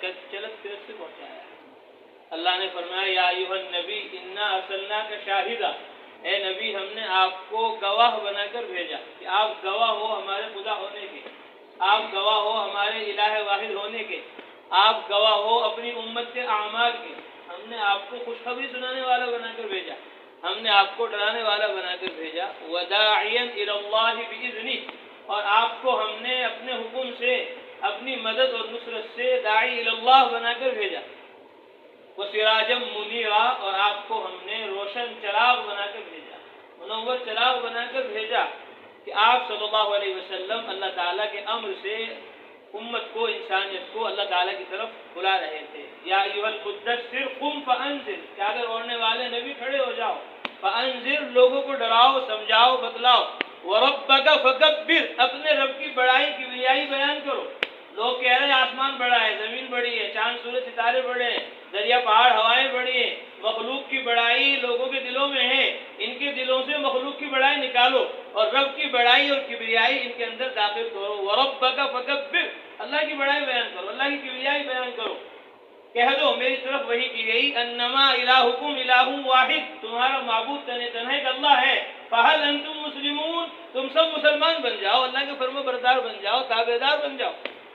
چلت پھرت سے پہنچایا. اللہ نے فرمایا یا ایھا النبی انا ارسلناک شاہدا، اے نبی ہم نے آپ کو گواہ بنا کر بھیجا کہ آپ گواہ ہو ہمارے خدا ہونے کے، آپ گواہ ہو ہمارے الہ واحد ہونے کے، آپ گواہ ہو اپنی امت کے اعمال کے. ہم نے آپ کو خوشخبری سنانے والا بنا کر بھیجا، ہم نے آپ کو ڈرانے والا بنا کر بھیجا. وداعیا الی اللہ باذنہ، اور آپ کو ہم نے اپنے حکم سے، اپنی مدد اور نصرت سے داعی الی اللہ بنا کر بھیجا. وسراجا منیرا، اور آپ کو ہم نے روشن چراغ بنا کر بھیجا، منور چراغ بنا کر بھیجا کہ آپ صلی اللہ علیہ وسلم اللہ تعالیٰ کے امر سے امت کو، انسانیت کو اللہ تعالیٰ کی طرف بلا رہے تھے. یا ایھا المدثر قم فانذر، کہ اگر اوڑھنے والے نبی کھڑے ہو جاؤ، فانذر لوگوں کو ڈراؤ، سمجھاؤ، بتلاؤ. وربک فکبر، اپنے رب کی بڑائی کی کبریائی بیان کرو. لوگ کہہ رہے ہیں آسمان بڑا ہے، زمین بڑی ہے، چاند سورج ستارے بڑے ہیں، دریا پہاڑ ہوائیں بڑی ہیں. مخلوق کی بڑائی لوگوں کے دلوں میں ہے، ان کے دلوں سے مخلوق کی بڑائی نکالو اور رب کی بڑائی اور کبریائی ان کے اندر داخل کرو. وربک فکبر، اللہ کی بڑائی بیان کرو، اللہ کی کبریائی بیان کرو. کہہ دو میری طرف وحی کی گئی انما الہکم الہ واحد، تمہارا معبود تنہا ایک اللہ ہے. فہل انتم مسلمون، تم سب مسلمان بن جاؤ، اللہ کے فرما بردار بن جاؤ، تابعدار بن جاؤ.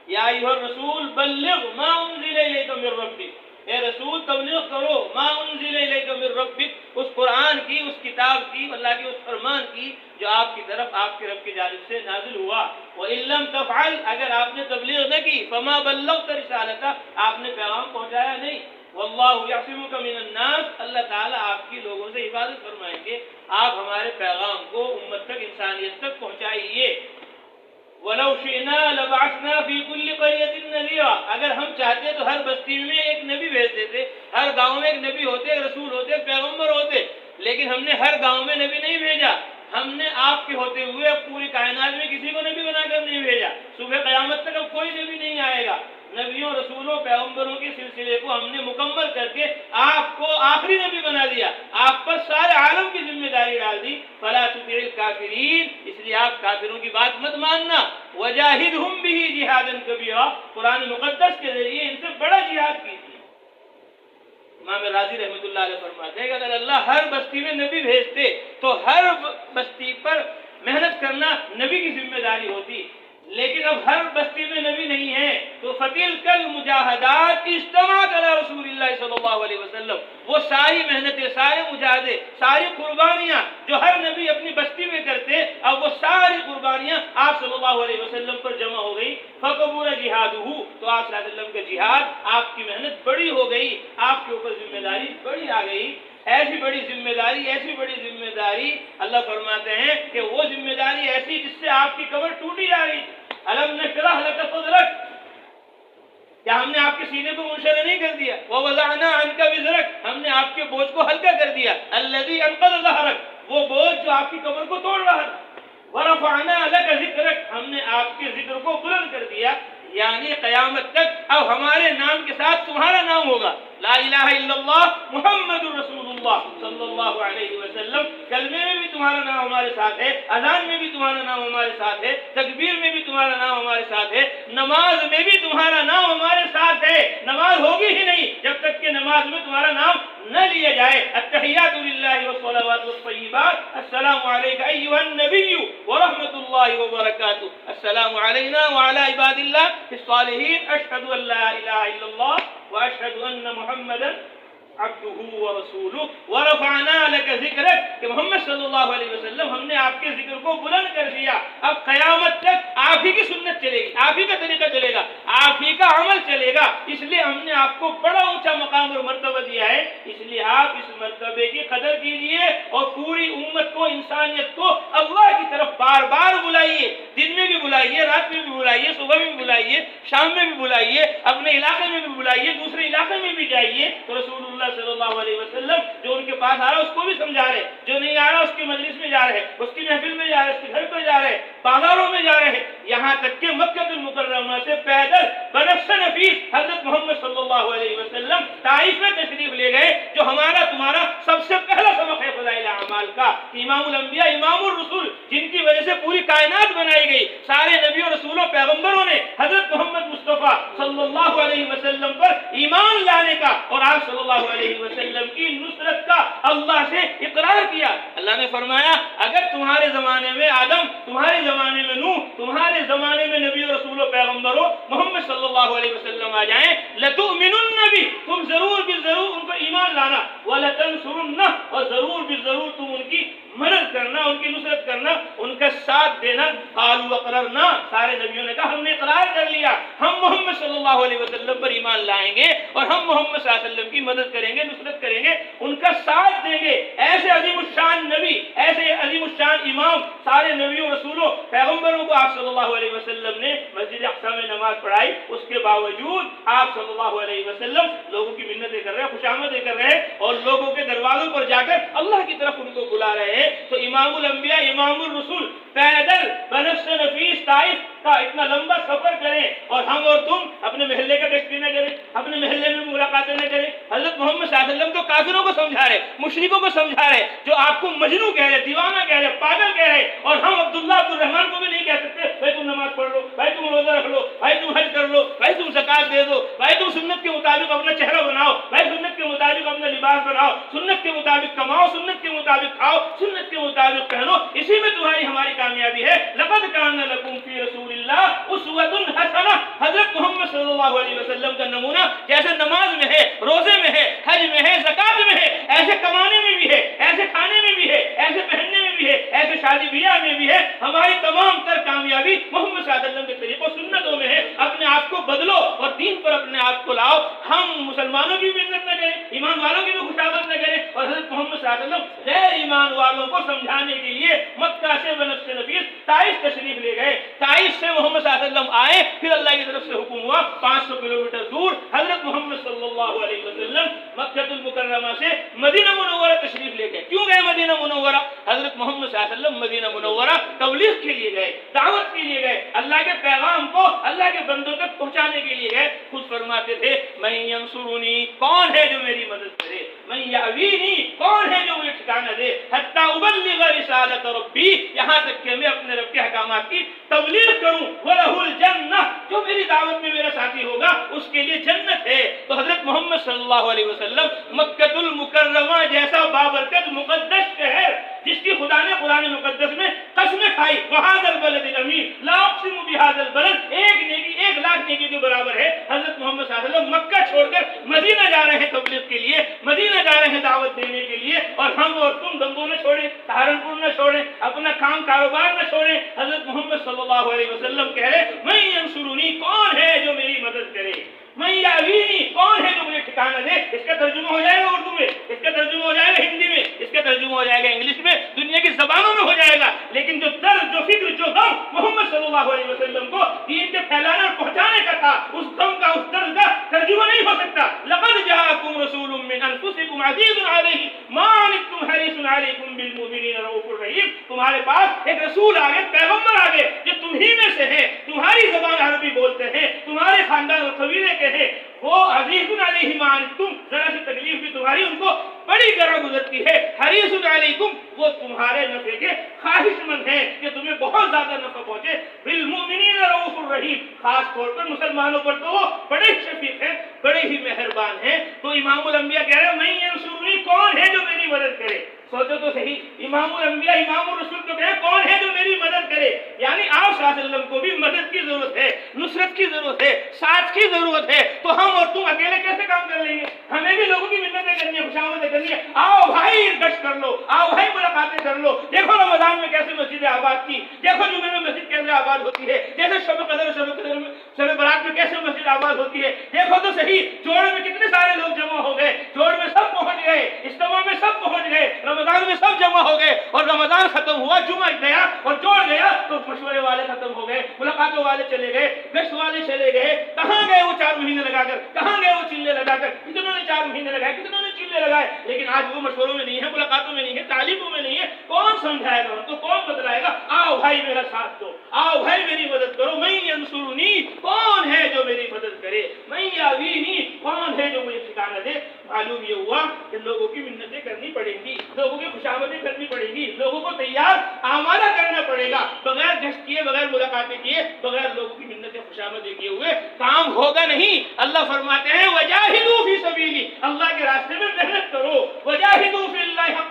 یا ایھا الرسول بلغ ما انزل الیک من ربک، اے رسول تبلیغ کرو ما انزل الیک من ربک، اس قرآن کی، اس کتاب کی، اللہ کے اس فرمان کی جو آپ کی طرف آپ کے رب کی جانب سے نازل ہوا. وَإِن لَّمْ تَفْعَلْ، اگر آپ نے تبلیغ نہ کی، فَمَا بَلَّغْتَ رِسَالَتَهُ، آپ نے پیغام پہنچایا نہیں. وَاللَّهُ يَعْصِمُكَ مِنَ النَّاسِ، اللہ تعالیٰ آپ کی لوگوں سے حفاظت فرمائیں گے. آپ ہمارے پیغام کو امت تک، انسانیت تک پہنچائیے. وَلَوْ شِئْنَا لَبَعَثْنَا فِي كُلِّ قَرْيَةٍ نَذِيرًا، اگر ہم چاہتے تو ہر بستی میں ایک نبی بھیج دیتے، ہر گاؤں میں ایک نبی ہوتے، ایک رسول ہوتے، ایک پیغمبر ہوتے. لیکن ہم نے ہر گاؤں میں نبی نہیں بھیجا، ہم نے آپ کے ہوتے ہوئے پوری کائنات میں کسی کو نبی بنا کر نہیں بھیجا. صبح قیامت تک اب کوئی نبی نہیں آئے گا. نبیوں، رسولوں، پیغمبروں کے سلسلے کو ہم نے مکمل کر کے آپ کو آخری نبی بنا دیا، آپ پر سارے عالم کی ذمہ داری ڈال دی. فلا تطع الکافرین، اس لیے آپ کافروں کی بات مت ماننا. وجاہدہم بہ جہادا کبیرا، قرآن مقدس کے ذریعے ان سے بڑا جہاد کیجیے. امام راضی رحمۃ اللہ علیہ فرماتے ہیں کہ اگر اللہ ہر بستی میں نبی بھیجتے تو ہر بستی پر محنت کرنا نبی کی ذمہ داری ہوتی. لیکن اب ہر بستی میں نبی نہیں ہے تو فَتِلْكَ الْمُجَاهَدَاتِ اجْتَمَعَتْ عَلَى رسول اللہ صلی اللہ علیہ وسلم، وہ ساری محنتیں، سارے مجاہدے، ساری قربانیاں جو ہر نبی اپنی بستی میں کرتے، اب وہ ساری قربانیاں آپ صلی اللہ علیہ وسلم پر جمع ہو گئی. فَقَبُورَ جِهَادُهُ، تو آپ صلی اللہ علیہ وسلم کا جہاد، آپ کی محنت بڑی ہو گئی، آپ کے اوپر ذمہ داری بڑی آ گئی. ایسی بڑی ذمہ داری، ایسی بڑی ذمہ داری، اللہ فرماتے ہیں کہ وہ ذمہ داری ایسی جس سے آپ کی کمر ٹوٹی جا رہی. الم نشرح لک صدرک، کیا ہم نے آپ کے سینے کو منشرح نہیں کر دیا؟ ووضعنا عنک وزرک، ہم نے آپ کے بوجھ کو ہلکا کر دیا. الذی انقض ظہرک، وہ بوجھ جو آپ کی کمر کو توڑ رہا تھا. ورفعنا لک ذکرک، ہم نے آپ کے ذکر کو بلند کر دیا. یعنی قیامت تک اب ہمارے نام کے ساتھ تمہارا نام ہوگا. لا الہ الا اللہ محمد رسول اللہ صلی اللہ علیہ وسلم. کلمے میں بھی تمہارا نام ہمارے ساتھ ہے، اذان میں بھی تمہارا نام ہمارے ساتھ ہے، تکبیر میں بھی تمہارا نام ہمارے ساتھ ہے، نماز میں بھی تمہارا نام ہمارے ساتھ ہے. نماز ہوگی ہی نہیں جب تک کہ نماز میں تمہارا نام نہ لیا جائے. التحیات للہ والصلوات والطیبات، السلام علیک ایھا النبی ورحمۃ اللہ وبرکاتہ، السلام علینا وعلی عباد اللہ الصالحین، اشہد ان لا الہ الا اللہ واشہد ان محمدا عبدہ ورسولہ. ورفعنا لک ذکرک، کہ محمد صلی اللہ علیہ وسلم ہم نے آپ کے ذکر کو بلند کر دیا. اب قیامت تک آپ ہی کی سنت چلے گی، آپ ہی کا طریقہ چلے گا، آپ ہی کا عمل چلے گا. اس لیے ہم نے آپ کو بڑا اونچا مقام اور مرتبہ دیا ہے. اس لیے آپ اس مرتبے کی قدر کیجئے اور پوری امت کو، انسانیت کو اللہ کی طرف بار بار بلائیے. دن میں بھی بلائیے، رات میں بھی بلائیے، صبح میں بھی بلائیے، شام میں بھی بلائیے، اپنے علاقے میں بھی بلائیے، دوسرے علاقے میں بھی جائیے. تو رسول اللہ صلی اللہ علیہ وسلم جو ان کے پاس آ رہا ہے اس کو بھی سمجھا رہے، جو نہیں آ رہا اس کی مجلس میں جا رہے، اس کی محفل میں جا رہے، اس کے گھر پہ جا رہے، بازاروں میں جا رہے، یہاں تک کہ مکہ المکرمہ سے پیدل بنفس نفیس حضرت محمد صلی اللہ علیہ وسلم طائف میں تشریف لے گئے، جو ہمارا تمہارا سب سے پہلا سبق ہے فضائل اعمال کا. امام الانبیاء، امام الرسول، جن کی وجہ سے پوری کائنات بنائی گئی، سارے نبیوں، رسولوں، پیغمبروں نے حضرت محمد مصطفیٰ صلی اللہ علیہ وسلم ایمان لانے کا اور آپ صلی اللہ علیہ وسلم کی نصرت کا اللہ سے اقرار کیا۔ اللہ نے فرمایا اگر تمہارے زمانے میں آدم، تمہارے زمانے میں نوح، تمہارے زمانے میں نبی و رسول و پیغمبر ہو محمد صلی اللہ علیہ وسلم آ جائیں، لَتُؤْمِنُنَّ بِهِ، تم ضرور بھی ضرور ان پر ایمان لانا، وَلَتَنْصُرُنَّهُ، اور ضرور بھی ضرور تم ان کی مدد کرنا، ان کی نصرت کرنا، ان کا ساتھ دینا۔ قالوا اقررنا، سارے نبیوں نے کہا ہم نے اقرار کر لیا، ہم محمد صلی اللہ علیہ وسلم پر ایمان لائیں گے اور ہم محمد صلی اللہ علیہ وسلم کی مدد کریں گے، نصرت کریں گے، ان کا ساتھ دیں گے۔ ایسے عظیم الشان نبی، ایسے عظیم الشان امام، سارے نبیوں رسولوں پیغمبروں کو آپ صلی اللہ علیہ وسلم نے مسجد اقصی میں نماز پڑھائی، اس کے باوجود آپ صلی اللہ علیہ وسلم لوگوں کی منتیں کر رہے ہیں، خوشامدیں کر رہے ہیں اور لوگوں کے دروازوں پر جا کر اللہ کی طرف ان کو بلا رہے ہیں۔ تو امام الانبیاء، امام الرسول پیدل بنفس نفیس طائف کا اتنا لمبا سفر کریں اور ہم اور تم اپنے محلے کا ٹیسٹ نہ کریں، اپنے محلے میں ملاقاتیں نہ کریں۔ حضرت محمد صلی اللہ علیہ وسلم تو کافروں کو سمجھا رہے، مشرکوں کو سمجھا رہے، جو آپ کو مجنون کہہ رہے، دیوانہ کہہ رہے، پاگل کہہ رہے، اور ہم عبداللہ عبد الرحمن کو بھی نہیں کہہ سکتے بھائی تم نماز پڑھ لو، بھائی تم روزہ رکھ لو، بھائی تم حج کر لو، بھائی تم زکات دے دو، بھائی تم سنت کے مطابق اپنا چہرہ بناؤ، بھائی سنت کے مطابق اپنا لباس بناؤ، سنت کے مطابق کماؤ، سنت کے مطابق کھاؤ، سنت کے مطابق پہنو، اسی میں تمہاری ہماری کامیابی ہے۔ لقد کان لکم فی رسول اللہ اسوۃ حسنہ، حضرت محمد صلی اللہ علیہ وسلم کا نمونہ جیسے نماز میں ہے، روزے میں ہے، حج میں ہے، زکات میں ہے، ایسے کمانے میں بھی ہے، ایسے کھانے میں بھی ہے، ایسے پہننے میں بھی ہے، ایسے شادی بیاہ میں بھی ہے۔ ہماری تمام تر کامیابی محمد صلی اللہ علیہ وسلم کے طریقوں سنتوں میں ہے۔ اپنے آپ کو بدلو اور دین پر اپنے آپ کو لاؤ۔ ہم مسلمانوں کی بھی عزت نہ کریں، ایمان والوں کی بھی خوشامد نہ کریں، اور حضرت محمد صلی اللہ علیہ وسلم غیر ایمان والوں کو سمجھانے کے لیے مکہ سے بنفس نفیس طائف تشریف لے گئے۔ طائف سے محمد صلی اللہ علیہ وسلم آئے، پھر اللہ کی طرف سے حکم ہوا 500 کلومیٹر دور حضرت محمد صلی اللہ علیہ وسلم مکہ المکرمہ سے مدینہ منورہ تشریف لے گئے۔ کیوں گئے مدینہ منورہ؟ حضرت محمد صلی اللہ علیہ وسلم مدینہ منورہ تبلیغ کے لیے گئے، دعوت کے لیے گئے، اللہ کے پیغام کو اللہ کے بندوں تک پہنچانے کے لیے گئے۔ خود فرماتے تھے من ینصرنی، کون ہے جو میری مدد کرے، من یأوینی، کون ہے جو مجھے ٹھکانہ دے، حتی ابلغ رسالت ربی، یہاں تک کہ میں اپنے رب کے احکامات کی تبلیغ کروں، وَلَهُ الْجَنَّةُ، جو میری دعوت میں میرا ساتھی ہوگا اس کے لیے جنت ہے۔ تو حضرت محمد صلی اللہ علیہ وسلم مکہ المکرمہ جیسا بابرکت مقدس شہر، جس کی خدا نے قرآن مقدس میں قسمیں کھائی، وَهَذَا الْبَلَدِ الْأَمِينِ لَا أُقْسِمُ بِهَذَا الْبَلَدِ، ایک نیکی 1,00,000 نیکی کے برابر ہے۔ حضرت محمد صلی اللہ علیہ وسلم مکہ چھوڑ کر مدینہ جا رہے ہیں تبلیغ کے لیے، مدینہ جا رہے ہیں دعوت دینے کے لیے، اور ہم اور تم دنگوں نہ چھوڑیں، سہارنپور نہ چھوڑیں، اپنا کام کاروبار نہ چھوڑیں۔ حضرت محمد صلی اللہ علیہ وسلم کہہ رہے من ینصرنی، کون ہے جو میری مدد کرے، من یأوینی، کون ہے جو مجھے ٹھکانہ دے۔ اس کا ترجمہ ہو جائے گا اردو میں، اس کا ترجمہ ہو جائے گا ہندی میں، اس کا ترجمہ ہو جائے گا انگلش میں، دنیا کی زبانوں میں ہو جائے گا، لیکن جو درد، جو فکر، جو غم محمد صلی اللہ علیہ وسلم کو دین کے پھیلانے اور پہنچانے کا تھا، اس غم کا، اس درد کا ترجمہ نہیں ہو سکتا۔ لقد جاءکم رسول من انفسکم عزیز علیہ ما عنتم حریص علیکم بالمؤمنین رؤوف الرحیم، تمہارے پاس ایک رسول آ گئے، پیغمبر آ گئے جو تمہی میں سے ہیں، تمہاری زبان عربی بولتے ہیں، تمہارے خاندان اور قبیلے کے ہیں، وہ عزیز علیہ ما عنتم، ذرا سی تکلیف بھی تمہاری ان کو بڑی گرہ گزرتی ہے، حریص علیکم، وہ تمہارے نفع کے خواہش مند ہیں کہ تمہیں بہت زیادہ نفع پہنچے، بالمؤمنین رؤوف الرحیم، خاص طور پر مسلمانوں پر تو وہ بڑے شفیق ہیں، بڑے ہی مہربان ہیں۔ تو امام الانبیاء کہہ رہے ہیں من ینصرنی، کون ہے جو میری مدد کرے۔ سوچو تو صحیح، امام الانبیاء، امام الرسول تو کہے کون ہے جو میری مدد کرے، یعنی آپ صلی اللہ علیہ وسلم کو بھی مدد کی ضرورت ہے، نصرت کی ضرورت ہے، ساتھ کی ضرورت ہے۔ تو ہم اور تم اکیلے کیسے کام کر لیں گے؟ ہمیں بھی لوگوں کی منتیں کرنی ہے، خوشامدیں کرنی ہے، آؤ بھائی گشت کر لو، آؤ بھائی ملاقاتیں کر لو۔ دیکھو رمضان میں کیسے مسجد آباد کی، دیکھو جمعے میں مسجد کیسے آباد ہوتی ہے، جیسے شب قدر شب برات میں کیسے مسجد آباد ہوتی ہے، دیکھو تو صحیح جوڑ میں کتنے سارے لوگ جمع ہو گئے، جوڑ میں سب پہنچ گئے، اجتماع میں سب پہنچ گئے، رمضان میں سب جمع ہو گئے، اور رمضان ختم ہوا، جمعہ گیا اور جوڑ گیا تو مشورے والے ختم ہو گئے، ملاقاتوں والے چلے گئے، گشت والے چلے گئے، کہاں گئے وہ 4 مہینے لگا کر، کہاں گئے وہ چلے لگا کر، کتنوں نے 4 مہینے لگائے، کتنوں نے چلے لگائے، لیکن آج وہ مشوروں میں نہیں ہے، ملاقاتوں میں نہیں ہے، تعلیموں میں نہیں ہے۔ کون سمجھائے گا ان کو، کون بتلائے گا؟ آؤ بھائی میرا ساتھ دو، آؤ بھائی میری مدد کرو، من ینصرنی، کون ہے جو میری مدد کرے، من یأوینی، کون ہے جو مجھے ٹھکانہ دے۔ معلوم یہ ہوا کہ لوگوں کی منتیں کرنی پڑیں گی، لوگوں کی خوشامدیں کرنی پڑیں گی، لوگوں کو تیار آمادہ کرنا پڑے گا، بغیر گشت کیے، بغیر ملاقاتیں کیے، بغیر لوگوں کی منتیں خوشامدیں کیے ہوئے کام ہوگا نہیں۔ اللہ فرماتے ہیں وجاہدوا فی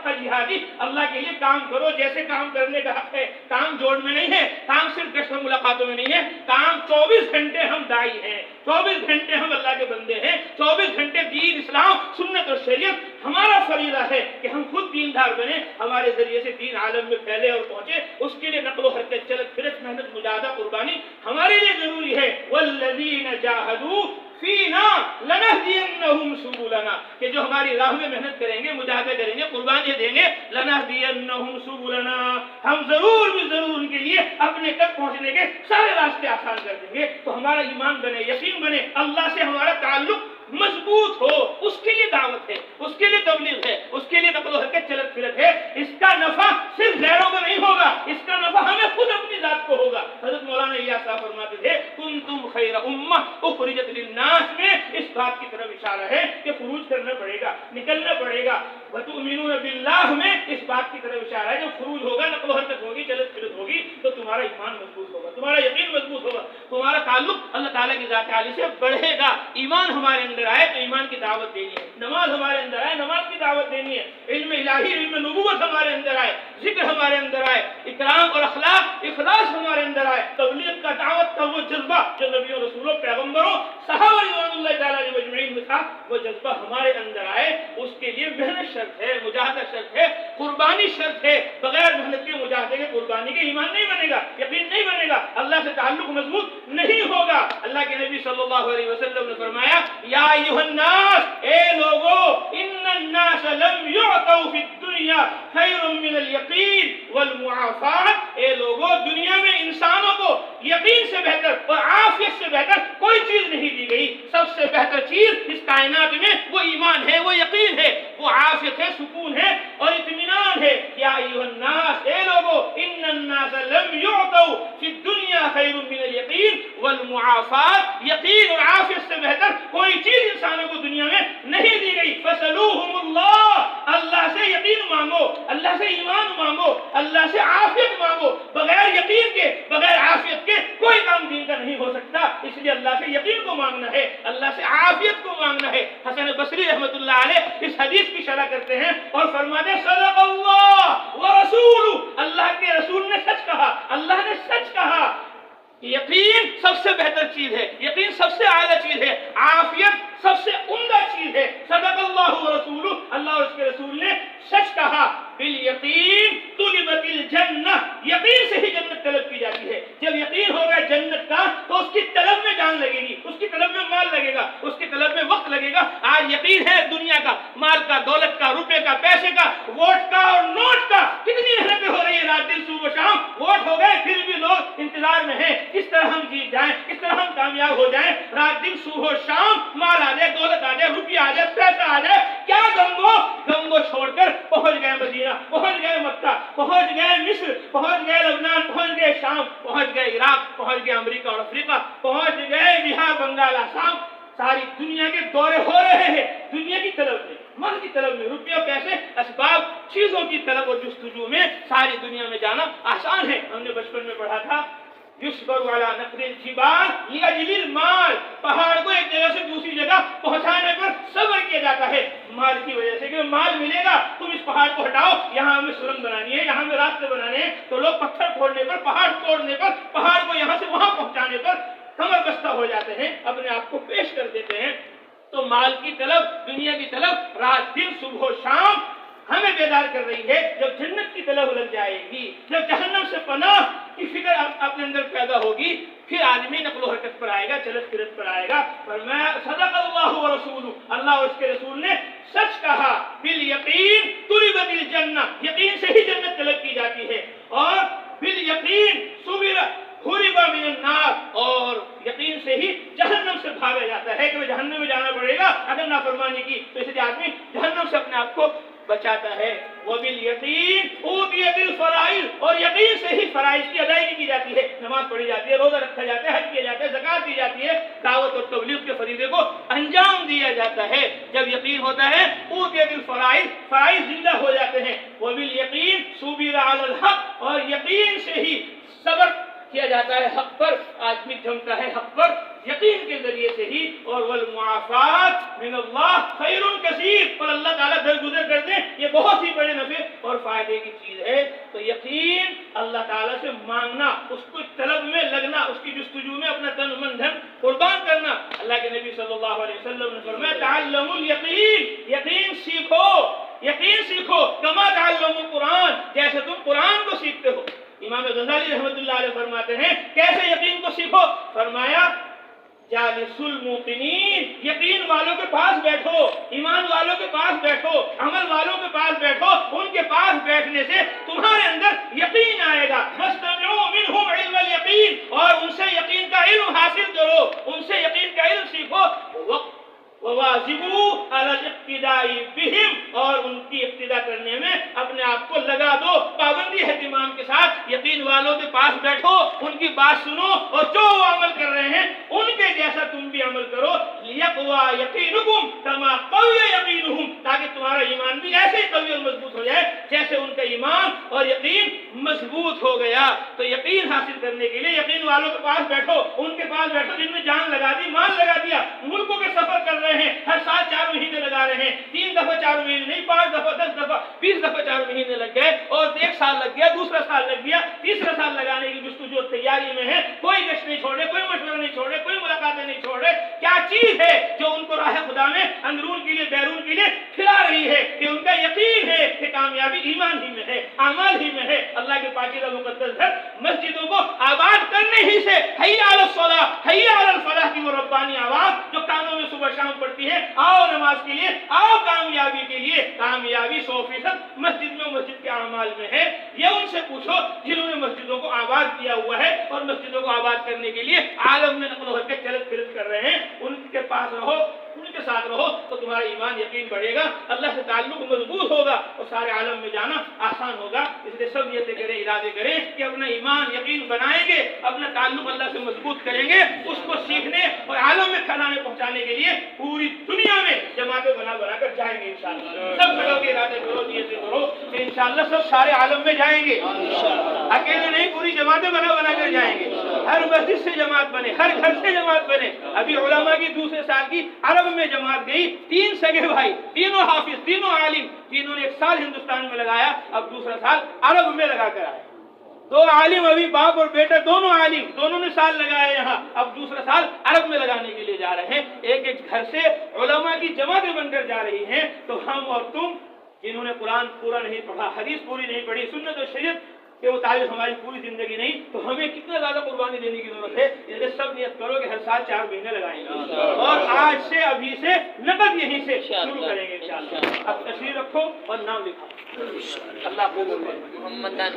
پکا جہادی اللہ کے لیے کام کرو جیسے کام کرنے کا حق ہے. کام جوڑ میں نہیں ہے, کام صرف گشت و ملاقاتوں میں نہیں ہے, کام 24 گھنٹے ہم دائی ہیں, 24 گھنٹے ہم اللہ کے بندے ہیں, 24 گھنٹے دین اسلام سنت اور شریعت ہمارا فریضہ ہے کہ ہم خود دیندار بنے, ہمارے ذریعے سے دین عالم میں پھیلے اور پہنچے. اس کے لیے نقل و حرکت, چلت پھرت, محنت, مجاہدہ, قربانی ہمارے لیے ضروری ہے. والذین جاہدوا فینا لنہدینہم سبلنا, کہ جو ہماری راہ میں محنت کریں گے, مجاہدہ کریں گے, قربانی دیں گے, لنہدینہم سبلنا, ہم ضرور بھی ضرور ان کے لیے اپنے تک پہنچنے کے سارے راستے آسان کر دیں گے. تو ہمارا ایمان بنے, یقین بنے, اللہ سے ہمارا تعلق مضبوط ہو, اس کے لیے دعوت ہے, اس کے لیے تبلیغ ہے, اس کے لیے نقل و حرکت, چلت پھرت ہے. اس کا نفع صرف غیروں کو نہیں ہوگا, اس کا نفع ہمیں خود اپنی ذات کو ہوگا. حضرت مولانا الیاس صاحب فرماتے تھے کنتم خیر امہ اخرجت للناس میں اس بات کی طرف اشارہ ہے کہ خروج کرنا پڑے گا, نکلنا پڑے گا. وتؤمنون باللہ میں اس بات کی طرف اشارہ ہے جب خروج ہوگا, نقل و حرکت ہوگی, چلت پھرت ہوگی, تو تمہارا ایمان مضبوط ہوگا, تمہارا یقین مضبوط ہوگا, تمہارا تعلق اللہ تعالیٰ کی ذات عالی سے بڑھے گا. ایمان ہمارے اندر آئے تو ایمان کی دعوت دینی ہے, نماز ہمارے اندر آئے, نماز کی دعوت دینی ہے, علم الہی, علم نبوت ہمارے اندر آئے, ذکر ہمارے اندر آئے, اکرام اور اخلاق, اخلاص ہمارے اندر آئے, تبلیغ کا, دعوت کا وہ جذبہ جو نبیوں, رسولوں, پیغمبروں, صحابہ رضوان اللہ تعالیٰ مجمعین میں تھا, وہ جذبہ ہمارے اندر آئے. اس کے لیے محنت شرط ہے, مجاہدہ شرط ہے, قربانی شرط ہے. بغیر محنت کے, مجاہدے کے, قربانی کے ایمان نہیں بنے گا, یقین نہیں بنے گا, اللہ سے تعلق مضبوط نہیں ہوگا. اللہ کے نبی صلی اللہ علیہ وسلم نے فرمایا یا ایھا الناس, اے لوگو, ان الناس لم یعطوا فی الدنیا خیر من الیقین والمعافات, اے لوگو, دنیا میں انسانوں کو یقین سے بہتر اور عافیت سے بہتر کوئی چیز نہیں دی گئی. سب سے بہتر چیز اس کائنات میں وہ ایمان ہے, وہ یقین ہے, وہ عافیت ہے, سکون ہے اور اطمینان ہے. یا ایھا الناس, اے لوگو, ان الناس لم یعطوا فی الدنیا خیر من الیقین والمعافات, یقین اور عافیت سے بہتر کوئی چیز انسانوں کو دنیا میں نہیں دی گئی. فسلوہم اللہ, اللہ سے یقین مانگو, اللہ سے ایمان مانگو, اللہ سے عافیت مانگو. بغیر یقین کے, بغیر عافیت کے کوئی کام دین کا نہیں ہو سکتا. اس لیے اللہ سے یقین کو مانگنا ہے, اللہ سے عافیت کو مانگنا ہے. حسن بصری رحمۃ اللہ علیہ اس حدیث کی شرح کرتے ہیں اور فرماتے ہیں صدق اللہ ورسولہ, اللہ کے رسول نے سچ کہا, اللہ نے سچ کہا. یقین سب سے بہتر چیز ہے, یقین سب سے اعلیٰ چیز ہے, عافیت سب سے عمدہ چیز ہے. صدق اللہ ورسولہ, اللہ اور اس کے رسول نے سچ کہا. بالیقین طلبت الجنہ, یقین سے ہی جنت طلب کی جاتی ہے. جب یقین ہوگا جنت کا تو اس کی طلب میں جان لگے گی, اس کی طلب میں مال لگے گا, اس کی طلب میں وقت لگے گا. آج یقین ہے دنیا کا, مال کا, دولت کا, روپے کا, پیسے کا, ووٹ کا اور نوٹ کا, کتنی محنتیں ہو رہی ہے رات دن صبح شام. ووٹ ہو گئے پھر بھی لوگ انتظار میں ہیں کس طرح ہم جیت جائیں, کس طرح ہم کامیاب ہو جائیں. رات دن صبح شام مال آ جائے, دولت آ جائے, روپیہ آ جائے, پیسہ آ جائے, کیا گنگو چھوڑ کر پہنچ گئے مدینہ, پہنچ گئے مکہ, پہنچ گئے مصر, پہنچ گئے لبنان, پہنچ گئے شام, پہنچ گئے عراق, پہنچ گئے امریکہ اور افریقہ, پہنچ گئے بہار, بنگال, آسام. ساری دنیا کے دورے ہو رہے ہیں دنیا کی طلب میں, مال کی طلب میں, روپیہ, پیسے, اسباب, چیزوں کی طلب اور جستجو میں ساری دنیا میں جانا آسان ہے. ہم نے بچپن میں پڑھا تھا یصبر علی نقل الجبال لاجل المال, پہاڑ کو ایک جگہ سے دوسری جگہ پہنچانے پر صبر کیا جاتا ہے مال کی وجہ سے, کہ مال ملے گا, تم اس پہاڑ کو ہٹاؤ, یہاں ہمیں سرنگ بنانی ہے, یہاں ہمیں راستے بنانے ہیں. تو لوگ پتھر پھوڑنے پر, پہاڑ توڑنے پر, پہاڑ کو یہاں سے وہاں پہنچانے پر کمر بستہ ہو جاتے ہیں, اپنے آپ کو پیش کر دیتے ہیں. تو مال کی طلب, دنیا کی طلب رات دن صبح و شام ہمیں بیدار کر رہی ہے. جب جنت کی طلب لگ جائے گی, جب جہنم سے پناہ کی فکر اپنے اندر پیدا ہوگی, پھر آدمی نقل و حرکت پر آئے گا, چلت پھرت پر آئے گا. فرمایا صدق اللہ ورسولہ, اللہ اور اس کے رسول نے سچ کہا. بالیقین طلبت الجنہ, یقین سے ہی جنت طلب کی جاتی ہے. اور بالیقین حرب من النار, اور یقین سے ہی جہنم سے بھاگا جاتا ہے. کہ جہنم میں جانا پڑے گا اگر نافرمانی کی, تو اس لیے آدمی جہنم سے اپنے آپ کو بچاتا ہے. وبالیقین اوتی بالفرائض, اور یقین سے ہی فرائض کی ادائیگی کی جاتی ہے. نماز پڑھی جاتی ہے, روزہ رکھا جاتا ہے, حج کیا جاتا ہے, زکوٰۃ دی جاتی ہے, دعوت اور تبلیغ کے فریضے کو انجام دیا جاتا ہے. جب یقین ہوتا ہے اوتی بالفرائض, فرائض زندہ ہو جاتے ہیں. وبالیقین صبر علی الحق, اور یقین سے ہی صبر کیا جاتا ہے حق پر. آدمی جمتا ہے حق پر, یقین کے ذریعے سے ہی، اور والمعافات من اللہ خیر کثیر، اور اللہ تعالیٰ درگزر کر دیں، یہ بہت ہی بڑے نفع اور فائدے کی چیز ہے۔ تو یقین اللہ تعالیٰ سے مانگنا، اس کو طلب میں لگنا، اس کی جستجو میں اپنا تن من دھن قربان کرنا۔ اللہ کے نبی صلی اللہ علیہ وسلم نے فرمایا تعلموا الیقین، یقین سیکھو، یقین سیکھو، کما تعلموا القرآن، جیسے تم قرآن کو سیکھتے ہو۔ امام غزالی رحمۃ اللہ علیہ فرماتے ہیں کیسے یقین کو سیکھو؟ فرمایا جالس الموقنین، یقین والوں کے پاس بیٹھو، ایمان والوں کے پاس بیٹھو، عمل والوں کے پاس بیٹھو، ان کے پاس بیٹھنے سے تمہارے اندر یقین آئے گا۔ واستمعوا منہم علم الیقین، اور ان سے یقین کا علم حاصل کرو، ان سے یقین کا علم سیکھو۔ وواظبوا علی الاقتداء بہم، اور ان کی اقتداء کرنے میں اپنے آپ کو لگا دو، پابندی اہتمام کے ساتھ یقین والوں کے پاس بیٹھو، ان کی بات سنو، اور جو وہ عمل کر رہے ہیں ان کے جیسا تم بھی عمل کرو۔ لیقوی یقینکم کما قوی یقینہم، تاکہ تمہارا ایمان بھی ایسے ہی قوی اور مضبوط ہو جائے جیسے ان کا ایمان اور یقین مضبوط ہو گیا۔ تو یقین حاصل کرنے کے لیے یقین والوں کے پاس بیٹھو، ان کے پاس بیٹھو جن نے جان لگا دی، مال لگا دیا، ملکوں کے سفر کر رہے ہیں، ہر سال 4 مہینے لگا رہے ہیں، 3 دفعہ 4 مہینے نہیں، 5 دفعہ 10 دفعہ 20 دفعہ 4 مہینے لگ گئے، اور 1 سال لگ گیا، دوسرا سال لگ گیا، تیسرا سال لگانے کی جستجو تیاری میں ہے، کوئی گشت نہیں چھوڑے، کوئی مشورہ نہیں چھوڑے، کوئی ملاقاتیں نہیں چھوڑے۔ کیا چیز ہے جو ان کو راہ خدا میں اندرون کے لیے بیرون کے لیے کھلا رہی ہے کہ ان کا یقین ہے کہ کامیابی ایمان ہی میں ہے، اعمال ہی میں ہے۔ اللہ کے پاکیزہ مقدس گھر مسجدوں کو آباد کرنے ہی سے حی علی الصلاۃ حی علی الفلاح کی وہ ربانی آواز جو کانوں میں صبح شام پڑتی ہے، آؤ نماز کے لیے، آؤ کامیابی کے لیے، کامیابی 100% مسجد میں، مسجد کے اعمال میں ہے۔ یہ ان سے پوچھو جنہوں نے مسجدوں کو آباد کیا ہوا ہے اور مسجدوں کو آباد کرنے کے لیے عالم میں نقل و حرکت چلت پھرت کر رہے ہیں، ان کے پاس رہو، ان کے ساتھ رہو تو تمہارا ایمان یقین بڑھے گا، اللہ سے تعلق مضبوط ہوگا اور سارے عالم میں جانا آسان ہوگا۔ اس لیے سب نیتیں کریں، ارادے کریں کہ اپنا ایمان یقین بنائیں گے، اپنا تعلق اللہ سے مضبوط کریں گے، اس کو سیکھنے اور عالم میں کھلانے پہنچانے کے لیے پوری دنیا میں جماعتیں بنا بنا کر جائیں گے انشاءاللہ۔ سب کرو گے، ارادے کرو، نیتیں کرو کہ انشاءاللہ سب سارے عالم میں جائیں گے، اکیلے نہیں، پوری جماعتیں بنا بنا کر جائیں گے، ہر مسجد سے جماعت بنے، ہر گھر سے جماعت بنے۔ ابھی علماء کی دوسرے سال کی عرب میں جماعت گئی، 3 سگے بھائی، تینوں حافظ، تینوں عالم، تینوں نے 1 سال ہندوستان میں لگایا، اب دوسرا سال عرب میں لگا کر آئے۔ 2 عالم، ابھی باپ اور بیٹا دونوں عالم، دونوں نے سال لگائے یہاں، اب دوسرا سال عرب میں لگانے کے لیے جا رہے ہیں۔ ایک ایک گھر سے علماء کی جماعتیں بن کر جا رہی ہیں۔ تو ہم اور تم جنہوں نے قرآن پورا نہیں پڑھا، حدیث پوری نہیں پڑھی، سنت و شریعت کے مطابق ہماری پوری زندگی نہیں، تو ہمیں کتنا زیادہ قربانی دینے کی ضرورت ہے۔ اس لیے سب نیت کرو کہ ہر سال 4 مہینے لگائیں گے، اور آج سے، ابھی سے نقد یہیں سے شروع کریں گے انشاءاللہ۔ اب تشریف رکھو اور نام لکھو۔ اللہ کو محمد دان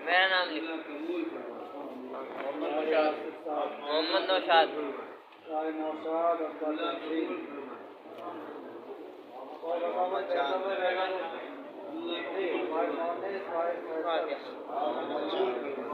میرا نام لکھو، محمد نوشاد۔ فاتحہ